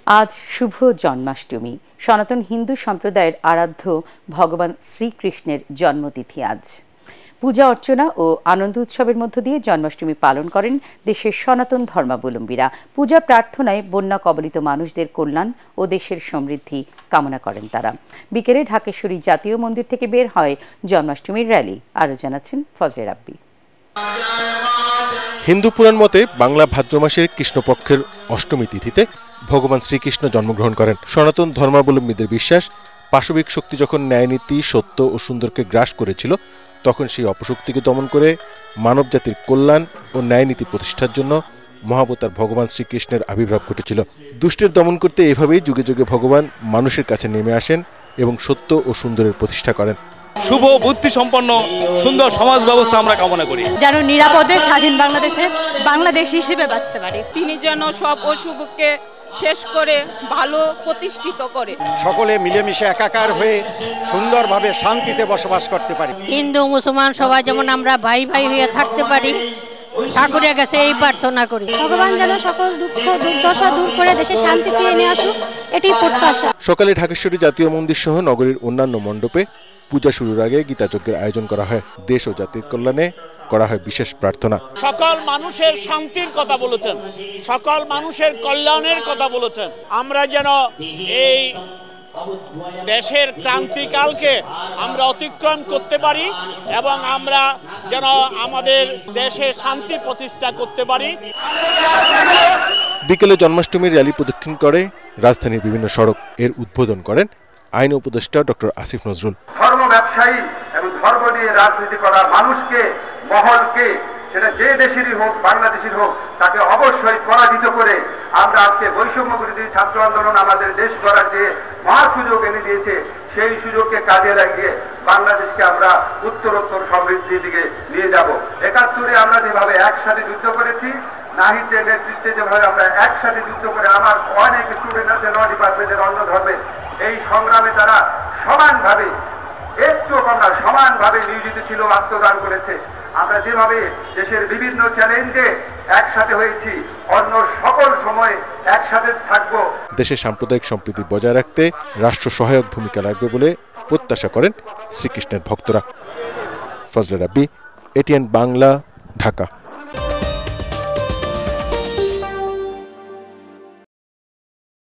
আজ শুভ জন্মাষ্টমী। সনাতন হিন্দু সম্প্রদায়ের আরাধ্য ভগবান শ্রীকৃষ্ণের জন্মতিথি আজ। পূজা অর্চনা ও আনন্দ উৎসবের মধ্য দিয়ে জন্মাষ্টমী পালন করেন দেশের সনাতন ধর্মাবলম্বীরা। পূজা প্রার্থনায় বন্যা কবলিত মানুষদের কল্যাণ ও দেশের সমৃদ্ধি কামনা করেন তারা। বিকেলে ঢাকেশ্বরী জাতীয় মন্দির থেকে বের হয় জন্মাষ্টমীর র্যালি। আরও জানাচ্ছেন ফজলে রাব্বি। হিন্দু পুরাণ মতে বাংলা ভাদ্র মাসের কৃষ্ণপক্ষের অষ্টমী তিথিতে ভগবান শ্রীকৃষ্ণ জন্মগ্রহণ করেন। সনাতন ধর্মাবলম্বীদের বিশ্বাস, পাশবিক শক্তি যখন ন্যায়নীতি, সত্য ও সুন্দরকে গ্রাস করেছিল, তখন সেই অপশক্তিকে দমন করে মানব জাতির কল্যাণ ও ন্যায়নীতি প্রতিষ্ঠার জন্য মহাবতার ভগবান শ্রীকৃষ্ণের আবির্ভাব ঘটেছিল। দুষ্টের দমন করতে এভাবেই যুগে যুগে ভগবান মানুষের কাছে নেমে আসেন এবং সত্য ও সুন্দরের প্রতিষ্ঠা করেন। শুভ বুদ্ধি সম্পন্ন সুন্দর সমাজ ব্যবস্থা আমরা কামনা করি, যেন নিরাপদে স্বাধীন বাংলাদেশ হিসেবে বাঁচতে পারি। তিনি যেন সব অশুভকে শেষ করে ভালো প্রতিষ্ঠিত করে সকলে মিলেমিশে একাকার হয়ে সুন্দরভাবে শান্তিতে বসবাস করতে পারি। হিন্দু মুসলমান সবাই যেমন আমরা ভাই ভাই হয়ে থাকতে পারি, ঠাকুরের কাছে এই প্রার্থনা করি। ভগবান যেন সকল দুঃখ দুর্দশা দূর করে দেশে শান্তি ফিরিয়ে নিয়ে আসুক, এটি প্রত্যাশা। সকালে ঢাকেশ্বরী জাতীয় মন্দির সহ নগরীর অন্যান্য মণ্ডপে পূজা শুরুর আগে গীতাযজ্ঞের আয়োজন করা হয়। দেশ ও জাতির কল্যাণে করা হয় বিশেষ প্রার্থনা। সকল মানুষের শান্তির কথা বলেছেন, সকল মানুষের কল্যাণের কথা বলেছেন। আমরা যেন এই দেশের ক্রান্তিকালকে আমরা অতিক্রম করতে পারি এবং আমরা যেন আমাদের দেশে শান্তি প্রতিষ্ঠা করতে পারি। বিকেলে জন্মাষ্টমীর র্যালি প্রদক্ষিণ করে রাজধানীর বিভিন্ন সড়ক। এর উদ্বোধন করেন আইন উপদেষ্টা ডক্টর আসিফ নজরুল। ধর্ম ব্যবসায়ী এবং ধর্ম নিয়ে রাজনীতি করা মানুষকে, মহলকে, সেটা যে দেশেরই হোক, বাংলাদেশের হোক, তাকে অবশ্যই পরাজিত করে আমরা আজকে বৈষম্য বিরোধী ছাত্র আন্দোলন আমাদের দেশ গড়ার যে মহা সুযোগ এনে দিয়েছে, সেই সুযোগকে কাজে লাগিয়ে বাংলাদেশকে আমরা উত্তরোত্তর সমৃদ্ধির দিকে নিয়ে যাব। ৭১ আমরা যেভাবে একসাথে যুদ্ধ করেছি, নাহিদের নেতৃত্বে যেভাবে আমরা একসাথে যুদ্ধ করে, আমার অনেক স্টুডেন্ট আছে ল ডিপার্টমেন্টের, অন্য ধর্মের, এই সংগ্রামে তারা সমানভাবে, একটু কম না, সমানভাবে নিয়োজিত ছিল, আত্মদান করেছে। আমরা যেভাবে দেশের বিভিন্ন চ্যালেঞ্জে একসাথে হয়েছি, অন্য সকল সময় একসাথে থাকব। দেশের সাম্প্রদায়িক সম্প্রীতি বজায় রাখতে রাষ্ট্র সহায়ক ভূমিকা রাখবে বলে প্রত্যাশা করেন শ্রীকৃষ্ণের ভক্তরা। ফজলে রাব্বি, এটিএন বাংলা, ঢাকা।